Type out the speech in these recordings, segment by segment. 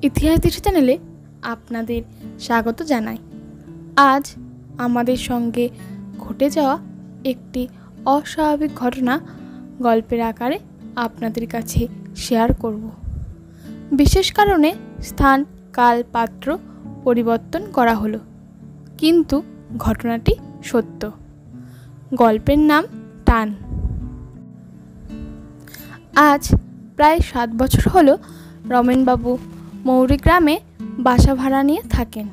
ইতিহাস দিশা চ্যানেলে আপনাদের স্বাগত জানাই। আজ আমাদের সঙ্গে ঘটে যাওয়া একটি অস্বাভাবিক ঘটনা গল্পের আকারে আপনাদের কাছে শেয়ার করব। বিশেষ কারণে স্থান, কাল, পাত্র পরিবর্তন করা হলো, কিন্তু ঘটনাটি সত্য। গল্পের নাম টান। আজ প্রায় 7 বছর হলো রমেনবাবু মৌরি গ্রামে বাসা ভাড়া নিয়ে থাকেন।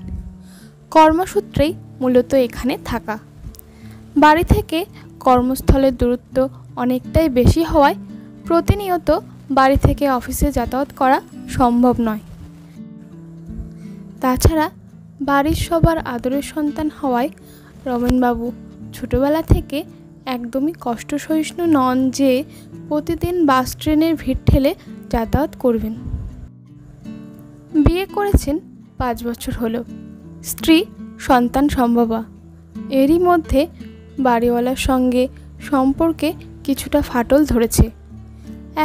কর্মসূত্রেই মূলত এখানে থাকা। বাড়ি থেকে কর্মস্থলের দূরত্ব অনেকটাই বেশি হওয়ায় প্রতিনিয়ত বাড়ি থেকে অফিসে যাতায়াত করা সম্ভব নয়। তাছাড়া বাড়ির সবার আদরের সন্তান হওয়ায় রমেনবাবু ছোটবেলা থেকে একদমই কষ্টসহিষ্ণু নন যে প্রতিদিন বাস ট্রেনের ভিড় ঠেলে যাতায়াত করবেন। বিয়ে করেছেন 5 বছর হলো। স্ত্রী, সন্তান সম্ভবা। এরই মধ্যে বাড়িওয়ালার সঙ্গে সম্পর্কে কিছুটা ফাটল ধরেছে।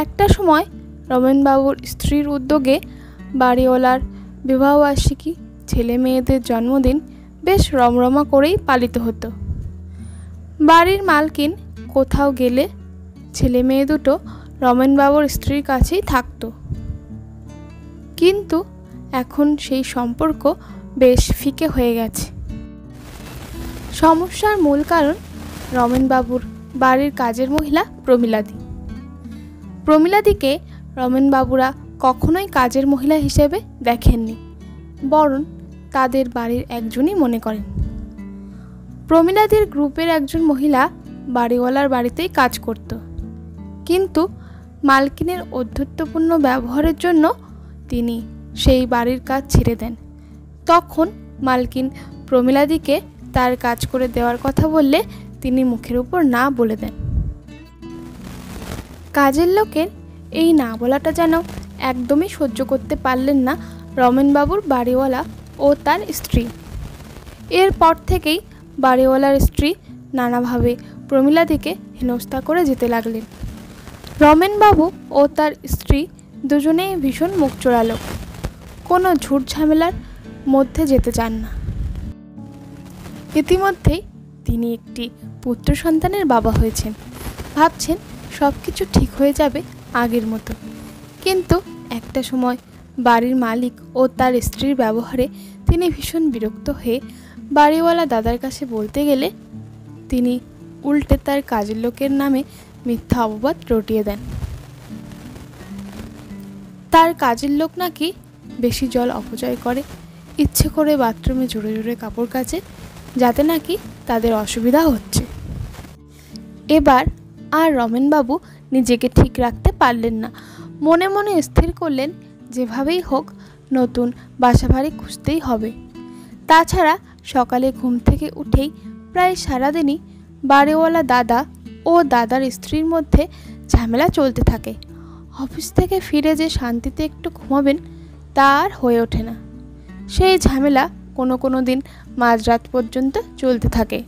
একটা সময় রমেনবাবুর স্ত্রীর উদ্যোগে বাড়িওয়ালার বিবাহবার্ষিকী, ছেলে মেয়েদের জন্মদিন বেশ রমরমা করেই পালিত হতো। বাড়ির মালকিন কোথাও গেলে ছেলে মেয়ে দুটো রমেনবাবুর স্ত্রীর কাছেই থাকতো। কিন্তু এখন সেই সম্পর্ক বেশ ফিকে হয়ে গেছে। সমস্যার মূল কারণ রমেনবাবুর বাড়ির কাজের মহিলা প্রমীলাদি। প্রমীলাদিকে রমেনবাবুরা কখনোই কাজের মহিলা হিসেবে দেখেননি, বরং তাদের বাড়ির একজনই মনে করেন। প্রমীলাদির গ্রুপের একজন মহিলা বাড়িওয়ালার বাড়িতেই কাজ করত, কিন্তু মালকিনের ঔদ্ধত্যপূর্ণ ব্যবহারের জন্য তিনি সেই বাড়ির কাজ ছেড়ে দেন। তখন মালকিন প্রমীলাদিকে তার কাজ করে দেওয়ার কথা বললে তিনি মুখের উপর না বলে দেন। কাজের লোকের এই না বলাটা যেন একদমই সহ্য করতে পারলেন না রমেনবাবুর বাড়িওয়ালা ও তার স্ত্রী। এরপর থেকেই বাড়িওয়ালার স্ত্রী নানাভাবে প্রমীলাদিকে হেনস্থা করে যেতে লাগলেন। রমেনবাবু ও তার স্ত্রী দুজনেই ভীষণ মুখ চোরালো, কোনো ঝুট ঝামেলার মধ্যে যেতে চান না। ইতিমধ্যেই তিনি একটি পুত্র সন্তানের বাবা হয়েছেন। ভাবছেন সব কিছু ঠিক হয়ে যাবে আগের মতো, কিন্তু একটা সময় বাড়ির মালিক ও তার স্ত্রীর ব্যবহারে তিনি ভীষণ বিরক্ত হয়ে বাড়িওয়ালা দাদার কাছে বলতে গেলে তিনি উল্টে তার কাজের লোকের নামে মিথ্যা অপবাদ রটিয়ে দেন। তার কাজের লোক নাকি বেশি জল অপচয় করে, ইচ্ছে করে বাথরুমে জোরে জোরে কাপড় কাচে, যাতে নাকি তাদের অসুবিধা হচ্ছে। এবার আর রমেনবাবু নিজেকে ঠিক রাখতে পারলেন না। মনে মনে স্থির করলেন যেভাবেই হোক নতুন বাসাবাড়ি খুঁজতেই হবে। তাছাড়া সকালে ঘুম থেকে উঠেই প্রায় সারাদিনই বাড়িওয়ালা দাদা ও দাদার স্ত্রীর মধ্যে ঝামেলা চলতে থাকে। অফিস থেকে ফিরে যে শান্তিতে একটু ঘুমাবেন তা আর হয়ে ওঠে না। সেই ঝামেলা কোনো দিন মাঝরাত পর্যন্ত চলতে থাকে।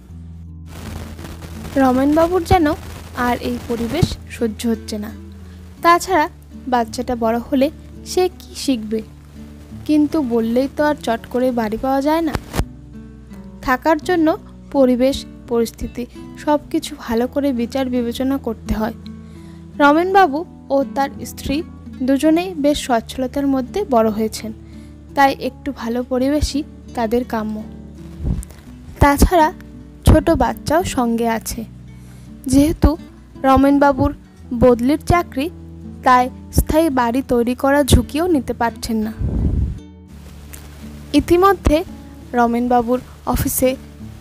রমেনবাবুর যেন আর এই পরিবেশ সহ্য হচ্ছে না। তাছাড়া বাচ্চাটা বড় হলে সে কি শিখবে? কিন্তু বললেই তো আর চট করে বাড়ি পাওয়া যায় না। থাকার জন্য পরিবেশ, পরিস্থিতি সব কিছু ভালো করে বিচার বিবেচনা করতে হয়। রমেনবাবু ও তার স্ত্রী দুজনেই বেশ সচ্ছলতার মধ্যে বড় হয়েছেন, তাই একটু ভালো পরিবেশই তাদের কাম্য। তাছাড়া ছোট বাচ্চাও সঙ্গে আছে। যেহেতু রমেনবাবুর বদলির চাকরি, তাই স্থায়ী বাড়ি তৈরি করার ঝুঁকিও নিতে পারছেন না। ইতিমধ্যে রমেনবাবুর অফিসে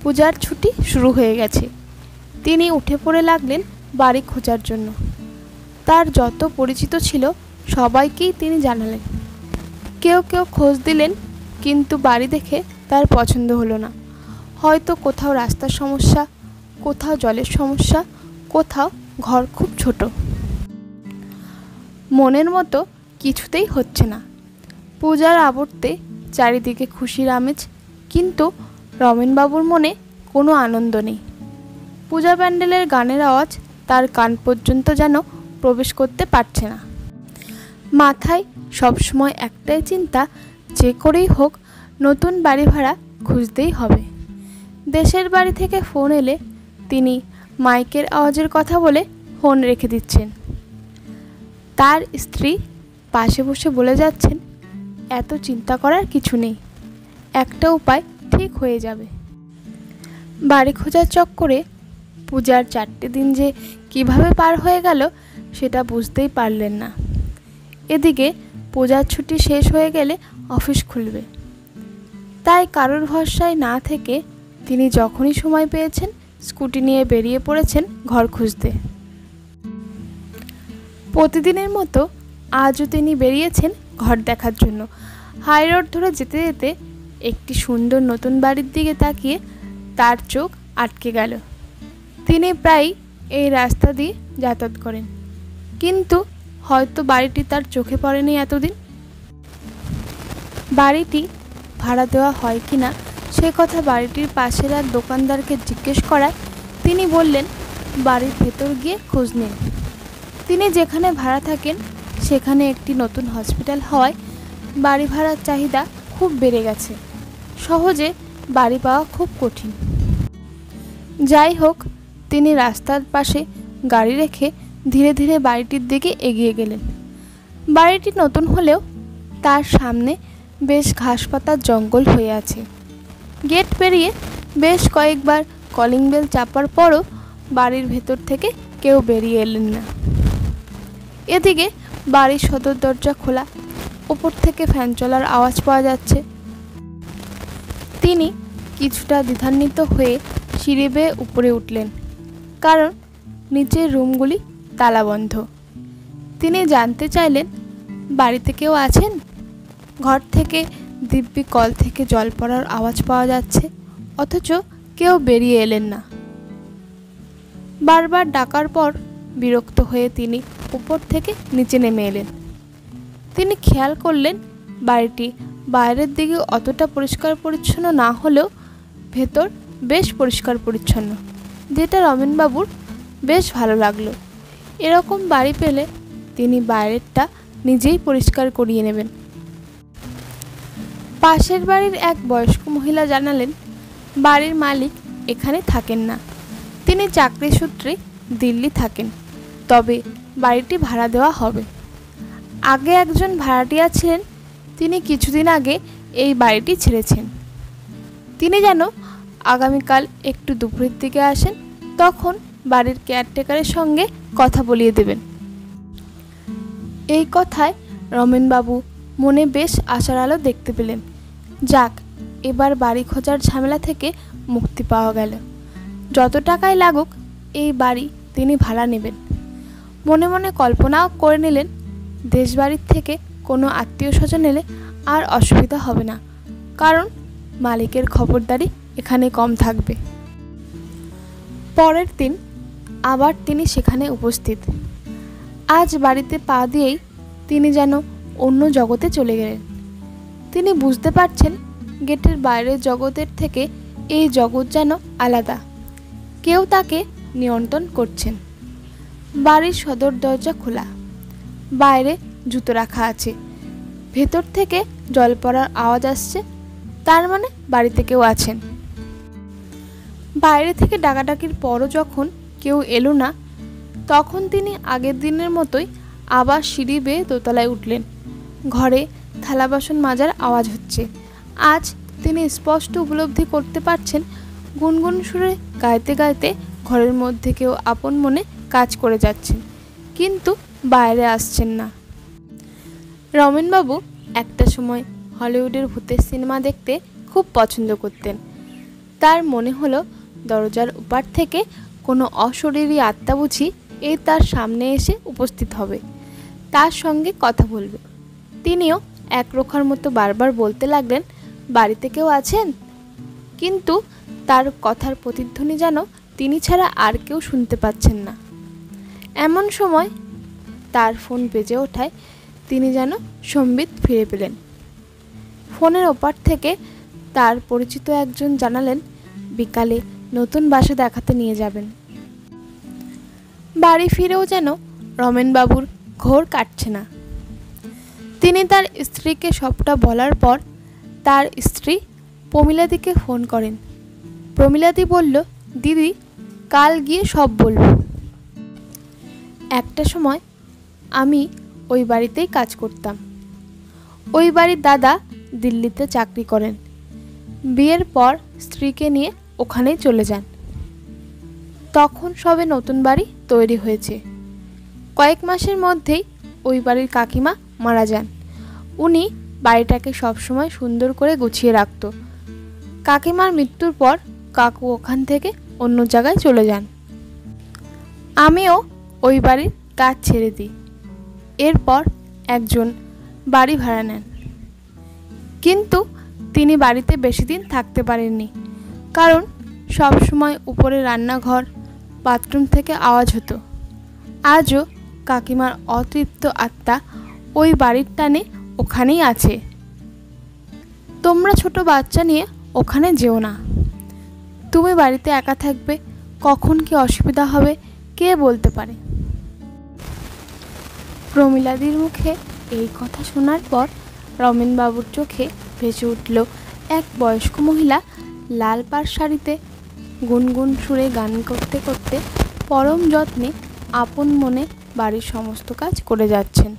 পূজার ছুটি শুরু হয়ে গেছে। তিনি উঠে পড়ে লাগলেন বাড়ি খোঁজার জন্য। তার যত পরিচিত ছিল সবাইকেই তিনি জানালেন। কেউ কেউ খোঁজ দিলেন, কিন্তু বাড়ি দেখে তার পছন্দ হলো না। হয়তো কোথাও রাস্তার সমস্যা, কোথাও জলের সমস্যা, কোথাও ঘর খুব ছোট। মনের মতো কিছুতেই হচ্ছে না। পূজার আবর্তে চারিদিকে খুশির আমেজ, কিন্তু রমেনবাবুর মনে কোনো আনন্দ নেই। পূজা প্যান্ডেলের গানের আওয়াজ তার কান পর্যন্ত যেন প্রবেশ করতে পারছে না। মাথায় সবসময় একটাই চিন্তা, যে করেই হোক নতুন বাড়ি ভাড়া খুঁজতেই হবে। দেশের বাড়ি থেকে ফোন এলে তিনি মাইকের আওয়াজের কথা বলে ফোন রেখে দিচ্ছেন। তার স্ত্রী পাশে বসে বলে যাচ্ছেন, এত চিন্তা করার কিছু নেই, একটা উপায় ঠিক হয়ে যাবে। বাড়ি খোঁজার চক্করে পূজার 4টে দিন যে কিভাবে পার হয়ে গেল সেটা বুঝতেই পারলেন না। এদিকে পূজার ছুটি শেষ হয়ে গেলে অফিস খুলবে, তাই কারোর ভরসায় না থেকে তিনি যখনই সময় পেয়েছেন স্কুটি নিয়ে বেরিয়ে পড়েছেন ঘর খুঁজতে। প্রতিদিনের মতো আজও তিনি বেরিয়েছেন ঘর দেখার জন্য। হাই রোড ধরে যেতে যেতে একটি সুন্দর নতুন বাড়ির দিকে তাকিয়ে তার চোখ আটকে গেল। তিনি প্রায় এই রাস্তা দিয়ে যাতায়াত করেন, কিন্তু হয়তো বাড়িটি তার চোখে পড়েনি এতদিন। বাড়িটি ভাড়া দেওয়া হয় কি না সে কথা বাড়িটির পাশের এক দোকানদারকে জিজ্ঞেস করায় তিনি বললেন, বাড়ির ভেতর গিয়ে খোঁজ নিন। তিনি যেখানে ভাড়া থাকেন সেখানে একটি নতুন হসপিটাল হওয়ায় বাড়ি ভাড়ার চাহিদা খুব বেড়ে গেছে। সহজে বাড়ি পাওয়া খুব কঠিন। যাই হোক, তিনি রাস্তার পাশে গাড়ি রেখে ধীরে ধীরে বাড়িটির দিকে এগিয়ে গেলেন। বাড়িটি নতুন হলেও তার সামনে বেশ ঘাসপাতার জঙ্গল হয়ে আছে। গেট পেরিয়ে বেশ কয়েকবার কলিং বেল চাপার পরও বাড়ির ভেতর থেকে কেউ বেরিয়ে এলেন না। এদিকে বাড়ির সদর দরজা খোলা, ওপর থেকে ফ্যান চলার আওয়াজ পাওয়া যাচ্ছে। তিনি কিছুটা দ্বিধান্বিত হয়ে সিঁড়ি বেয়ে উপরে উঠলেন, কারণ নিচের রুমগুলি তালাবন্ধ। তিনি জানতে চাইলেন, বাড়িতে কেউ আছেন? ঘর থেকে দিব্যি কল থেকে জল পড়ার আওয়াজ পাওয়া যাচ্ছে, অথচ কেউ বেরিয়ে এলেন না। বারবার ডাকার পর বিরক্ত হয়ে তিনি উপর থেকে নিচে নেমে এলেন। তিনি খেয়াল করলেন বাড়িটি বাইরের দিকে অতটা পরিষ্কার পরিচ্ছন্ন না হলেও ভেতর বেশ পরিষ্কার পরিচ্ছন্ন, যেটা রমেনবাবুর বেশ ভালো লাগলো। এরকম বাড়ি পেলে তিনি বাইরেরটা নিজেই পরিষ্কার করিয়ে নেবেন। পাশের বাড়ির এক বয়স্ক মহিলা জানালেন, বাড়ির মালিক এখানে থাকেন না, তিনি চাকরি সূত্রে দিল্লি থাকেন, তবে বাড়িটি ভাড়া দেওয়া হবে। আগে একজন ভাড়াটিয়া ছিলেন, তিনি কিছুদিন আগে এই বাড়িটি ছেড়েছেন। তিনি যেন আগামীকাল একটু দুপুরের দিকে আসেন, তখন বাড়ির কেয়ারটেকারের সঙ্গে কথা বলিয়ে দেবেন। এই কথায় রমেনবাবু মনে বেশ আশার আলো দেখতে পেলেন। যাক, এবার বাড়ি খোঁজার ঝামেলা থেকে মুক্তি পাওয়া গেল। যত টাকাই লাগুক এই বাড়ি তিনি ভাড়া নেবেন। মনে মনে কল্পনাও করে নিলেন, দেশবাড়ির থেকে কোনো আত্মীয় স্বজন এলে আর অসুবিধা হবে না, কারণ মালিকের খবরদারি এখানে কম থাকবে। পরের দিন আবার তিনি সেখানে উপস্থিত। আজ বাড়িতে পা দিয়েই তিনি যেন অন্য জগতে চলে গেলেন। তিনি বুঝতে পারছেন গেটের বাইরের জগতের থেকে এই জগৎ যেন আলাদা, কেউ তাকে নিয়ন্ত্রণ করছেন। বাড়ির সদর দরজা খোলা, বাইরে জুতো রাখা আছে, ভেতর থেকে জল পড়ার আওয়াজ আসছে, তার মানে বাড়িতে কেউ আছেন। বাইরে থেকে ডাকাডাকির পরও যখন কেউ এলো না, তখন তিনি আগের দিনের মতোই আবার সিঁড়ি বেয়ে দোতলায় উঠলেন। ঘরে থালা বাসন মাজার আওয়াজ হচ্ছে। আজ তিনি স্পষ্ট উপলব্ধি করতে পারছেন, গুনগুন সুরে গাইতে গাইতে ঘরের মধ্যে কেউ আপন মনে কাজ করে যাচ্ছেন, কিন্তু বাইরে আসছেন না। রমেনবাবু একটা সময় হলিউডের ভূতের সিনেমা দেখতে খুব পছন্দ করতেন। তার মনে হলো দরজার ওপার থেকে কোনো অশরীরী আত্মা বুঝি এই তার সামনে এসে উপস্থিত হবে, তার সঙ্গে কথা বলবে। তিনিও একরোখার মতো বারবার বলতে লাগলেন, বাড়িতে কেউ আছেন, কিন্তু তার কথার প্রতিধ্বনি যেন তিনি ছাড়া আর কেউ শুনতে পাচ্ছেন না। এমন সময় তার ফোন বেজে ওঠায় তিনি যেন সম্বিত ফিরে পেলেন। ফোনের ওপার থেকে তার পরিচিত একজন জানালেন, বিকালে নতুন বাসা দেখাতে নিয়ে যাবেন। বাড়ি ফিরেও যেন রমেনবাবুর ঘোর কাটছে না। তিনি তার স্ত্রীকে সবটা বলার পর তার স্ত্রী প্রমীলাদিকে ফোন করেন। প্রমীলাদি বলল, দিদি কাল গিয়ে সব বলবো। একটা সময় আমি ওই বাড়িতেই কাজ করতাম। ওই বাড়ির দাদা দিল্লিতে চাকরি করেন। বিয়ের পর স্ত্রীকে নিয়ে ওখানেই চলে যান। তখন সবে নতুন বাড়ি তৈরি হয়েছে। কয়েক মাসের মধ্যেই ওই বাড়ির কাকিমা মারা যান। উনি বাড়িটাকে সবসময় সুন্দর করে গুছিয়ে রাখত। কাকিমার মৃত্যুর পর কাকু ওখান থেকে অন্য জায়গায় চলে যান। আমিও ওই বাড়ির কাজ ছেড়ে দিই। এরপর একজন বাড়ি ভাড়া নেন, কিন্তু তিনি বাড়িতে বেশি দিন থাকতে পারেননি, কারণ সব সময় উপরে রান্নাঘর, বাথরুম থেকে আওয়াজ হতো। আজও কাকিমার অতৃপ্ত আত্মা ওই বাড়ির টানে ওখানেই আছে। তোমরা ছোট বাচ্চা নিয়ে ওখানে যেও না। তুমি বাড়িতে একা থাকবে, কখন কি অসুবিধা হবে কে বলতে পারে। প্রমীলাদির মুখে এই কথা শোনার পর রমেনবাবুর চোখে ভেসে উঠল এক বয়স্ক মহিলা লাল পাড় শাড়িতে গুনগুন সুরে গান করতে করতে পরম যত্নে আপন মনে বাড়ির সমস্ত কাজ করে যাচ্ছেন।